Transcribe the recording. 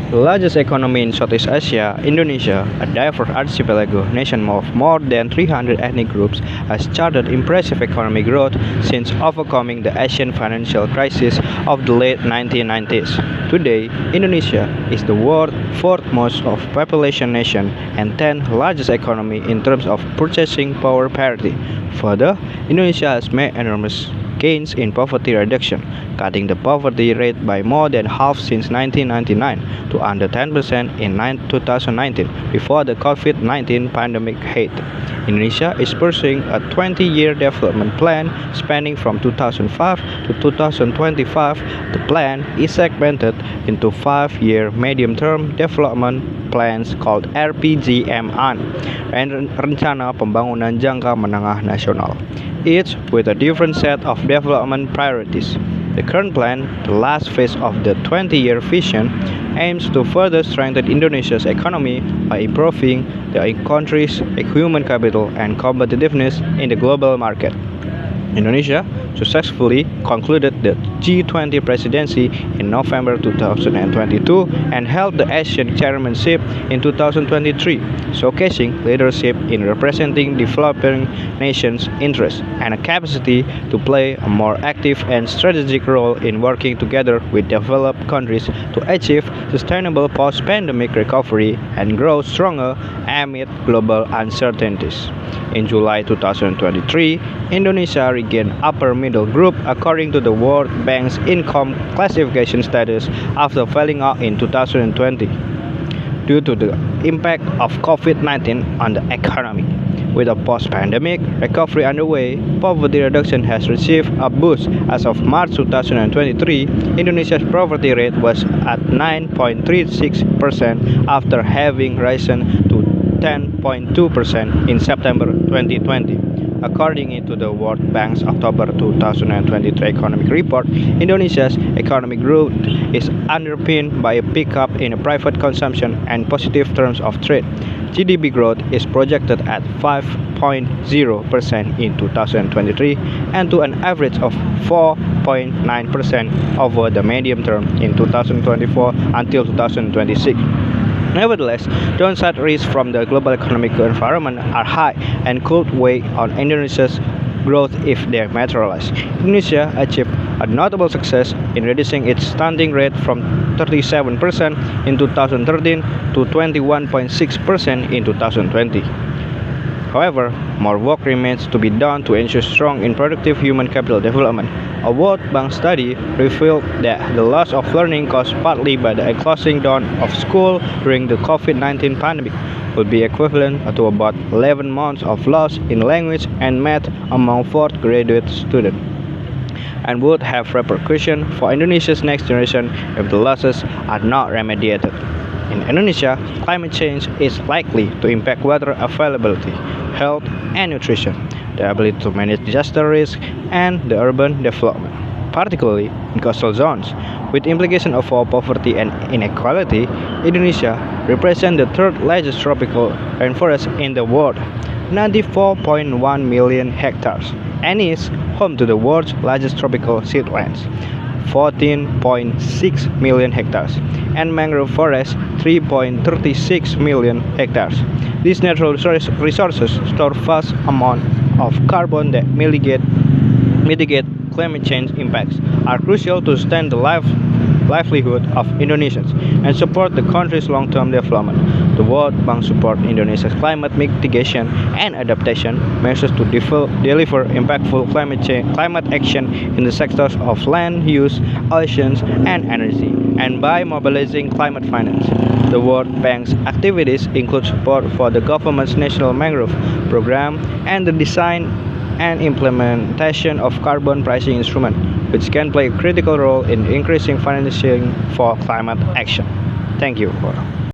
The largest economy in Southeast Asia, Indonesia, a diverse archipelago nation of more than 300 ethnic groups, has charted impressive economic growth since overcoming the Asian financial crisis of the late 1990s. Today, Indonesia is the world's fourth most of population nation and 10th largest economy in terms of purchasing power parity. Further, Indonesia has made enormous gains in poverty reduction, cutting the poverty rate by more than half since 1999 to under 10% in 2019 before the COVID-19 pandemic hit. Indonesia is pursuing a 20-year development plan spanning from 2005 to 2025. The plan is segmented into 5-year medium-term development plans called RPJMN and Rencana Pembangunan Jangka Menengah Nasional, each with a different set of development priorities. The current plan, the last phase of the 20-year vision, aims to further strengthen Indonesia's economy by improving the country's human capital and competitiveness in the global market. Indonesia successfully concluded the G20 presidency in November 2022 and held the Asian chairmanship in 2023, showcasing leadership in representing developing nations' interests and a capacity to play a more active and strategic role in working together with developed countries to achieve sustainable post-pandemic recovery and grow stronger amid global uncertainties. In July 2023, Indonesia regained upper middle group according to the World Bank's income classification status after falling out in 2020 due to the impact of COVID-19 on the economy. With a post-pandemic recovery underway, poverty reduction has received a boost. As of March 2023, Indonesia's poverty rate was at 9.36% after having risen to 10.2% in September 2020. According to the World Bank's October 2023 economic report, Indonesia's economic growth is underpinned by a pickup in private consumption and positive terms of trade. GDP growth is projected at 5.0% in 2023 and to an average of 4.9% over the medium term in 2024 until 2026. Nevertheless, downside risks from the global economic environment are high and could weigh on Indonesia's growth if they materialize. Indonesia achieved a notable success in reducing its stunting rate from 37% in 2013 to 21.6% in 2020. However, more work remains to be done to ensure strong and productive human capital development. A World Bank study revealed that the loss of learning caused partly by the closing down of school during the COVID-19 pandemic would be equivalent to about 11 months of loss in language and math among fourth graduate students, and would have repercussions for Indonesia's next generation if the losses are not remediated. In Indonesia, climate change is likely to impact water availability, health, and nutrition, the ability to manage disaster risk, and the urban development, particularly in coastal zones. With implications of poverty and inequality, Indonesia represents the third largest tropical rainforest in the world, 94.1 million hectares, and is home to the world's largest tropical seedlands, 14.6 million hectares, and mangrove forests, 3.36 million hectares. These natural resources store vast amounts of carbon that mitigate climate change impacts, are crucial to sustain the livelihood of Indonesians and support the country's long-term development. The World Bank supports Indonesia's climate mitigation and adaptation measures to deliver impactful climate action in the sectors of land use, oceans, and energy, and by mobilizing climate finance. The World Bank's activities include support for the government's National Mangrove Program and the design and implementation of carbon pricing instrument, which can play a critical role in increasing financing for climate action. Thank you.